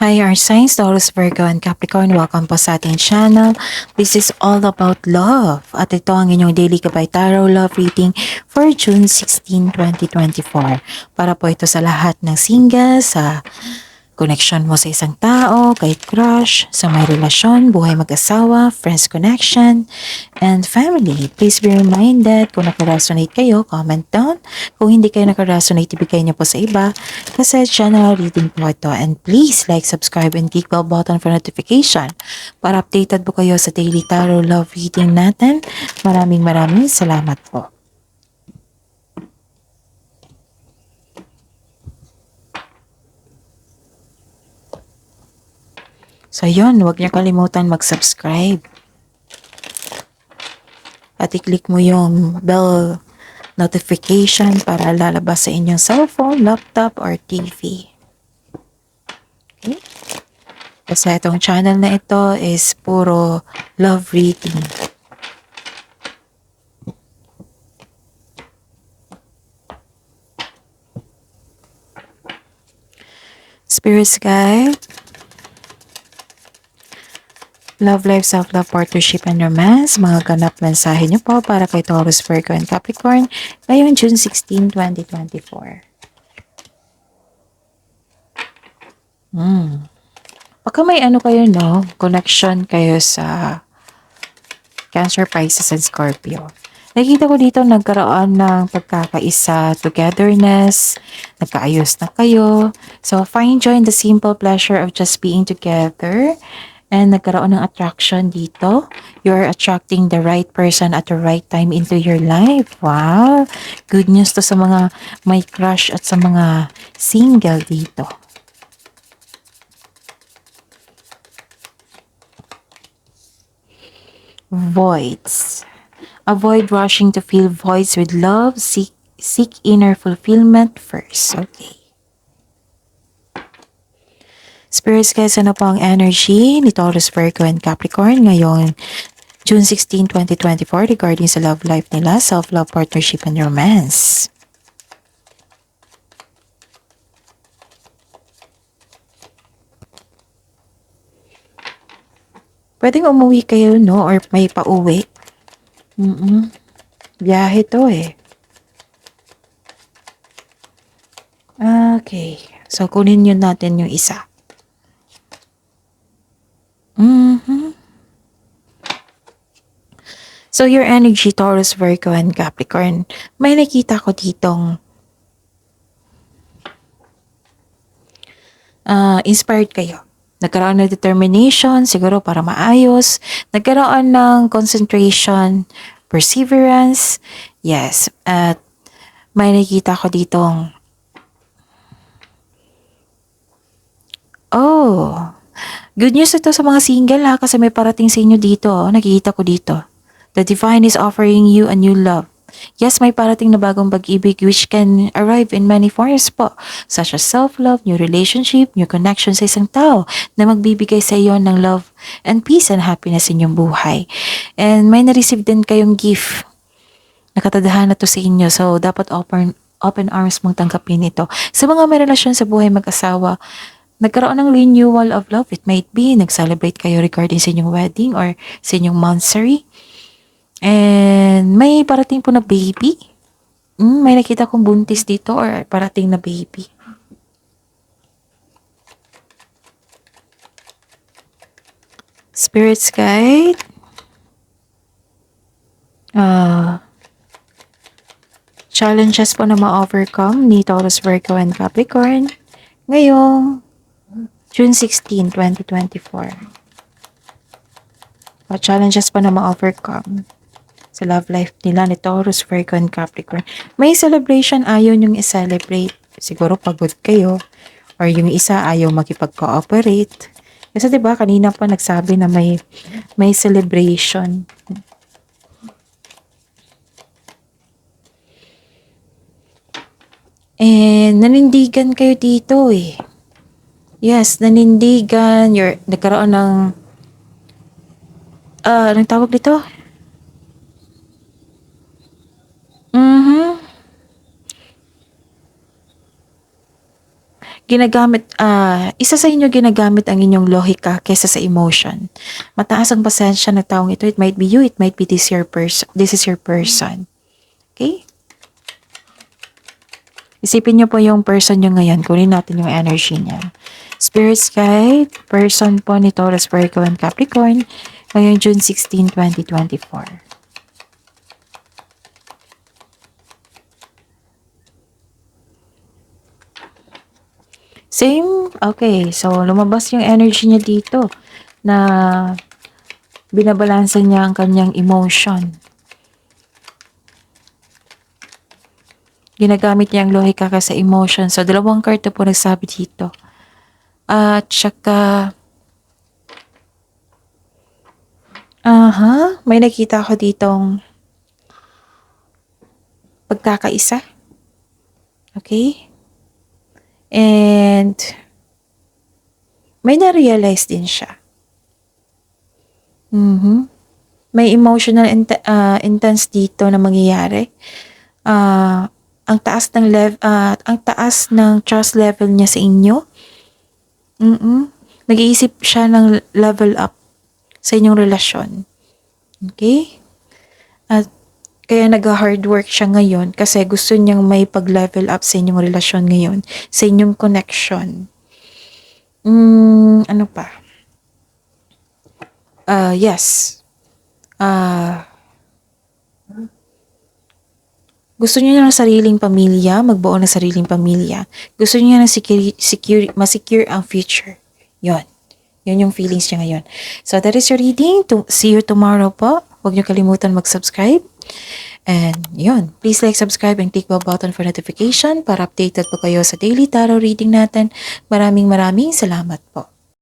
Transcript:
Hi, our signs, Taurus, Virgo, and Capricorn. Welcome po sa ating channel. This is all about love. At ito ang inyong daily Gabay Tarot Love Reading for June 16, 2024. Para po ito sa lahat ng single, sa connection mo sa isang tao, kay crush, sa may relasyon, buhay mag-asawa, friends connection, and family. Please be reminded kung nakaresonate kayo, comment down. Kung hindi kayo nakaresonate, ibigay niyo po sa iba kasi general reading po ito. And please like, subscribe, and click bell button for notification para updated po kayo sa daily tarot love reading natin. Maraming salamat po. So yun, huwag niyo kalimutan mag-subscribe. At i-click mo yung bell notification para lalabas sa inyong cellphone, laptop, or TV. Okay? Kasi itong channel na ito is puro love reading. Spirits guide. Love life, self-love, partnership, and romance. Mga ganap mensahe niyo po para kay Taurus, Virgo, and Capricorn ngayong June 16, 2024. Baka may ano kayo, no? Connection kayo sa Cancer, Pisces, and Scorpio. Nakita ko dito nagkaroon ng pagkakaisa, togetherness, nagkaayos na kayo. So, find joy in the simple pleasure of just being together. And nagkaroon ng attraction dito. You're attracting the right person at the right time into your life. Wow! Good news to sa mga may crush at sa mga single dito. Voids. Avoid rushing to fill voids with love. Seek inner fulfillment first. Okay. Spirits guys, ano po ang energy ni Taurus, Virgo, and Capricorn ngayong June 16, 2024 regarding sa love life nila, self-love, partnership, and romance? Pwedeng umuwi kayo, no? Or may pauwi. Biyahe to eh. Okay. So, kunin nyo natin yung isa. So, your energy, Taurus, Virgo, and Capricorn, may nakita ko ditong inspired kayo. Nagkaroon ng determination, siguro para maayos. Nagkaroon ng concentration, perseverance. Yes. At may nakita ko ditong good news ito sa mga single ha, kasi may parating sa inyo dito. Nakikita ko dito. The divine is offering you a new love. Yes, may parating na bagong pag-ibig which can arrive in many forms po, such as self-love, new relationship, new connection sa isang tao na magbibigay sa iyo ng love and peace and happiness in inyong buhay. And may na-receive din kayong gift. Nakatadahan na to sa inyo, so dapat open arms mong tanggapin ito. Sa mga may relasyon sa buhay mag-asawa, nagkaroon ng renewal of love. It might be, nag-celebrate kayo regarding sa inyong wedding or sa inyong monthsary. And may parating po na baby. May nakita kong buntis dito or parating na baby. Spirits guide. Challenges po na ma-overcome ni Taurus, Virgo, and Capricorn ngayong June 16, 2024. Challenges pa na ma-overcome sa love life nila ni Taurus, Virgo, and Capricorn. May celebration, ayaw nyong i-celebrate. Siguro pagod kayo. Or yung isa ayaw makipag-cooperate. Kasi diba kanina pa nagsabi na may celebration. And nanindigan kayo dito eh. Yes, nanindigan. Nagkaroon ng anong tawag dito? isa sa inyo ginagamit ang inyong lohika kesa sa emotion. Mataas ang pasensya ng taong ito. It might be you, it might be this is your person. Okay? Isipin niyo po yung person niyo ngayon. Kunin natin yung energy niya. Spirit guide, person po ni Taurus, Virgo, and Capricorn, ngayong June 16, 2024. Same? Okay. So, lumabas yung energy niya dito na binabalansa niya ang kanyang emotion. Ginagamit niya ang lohika sa emotion. So, dalawang card po nagsabi dito. At saka, may nakita ko ditong pagkakaisa. Okay? And may na-realize din siya. May emotional intense dito na mangyayari. Ang taas ng trust level niya sa inyo. Nag-iisip siya ng level up sa inyong relasyon. Okay? At kaya nag-hard work siya ngayon kasi gusto niyang may pag-level up sa inyong relasyon ngayon, sa inyong connection. Ano pa? Yes. Gusto niya ng sariling pamilya, magbuo ng sariling pamilya. Gusto niya ng ma-secure ang future. Yun yung feelings niya ngayon. So that is your reading. See you tomorrow po. Huwag niyo kalimutan mag-subscribe. And yun, please like, subscribe, and click bell button for notification para updated po kayo sa daily tarot reading natin. Maraming salamat po.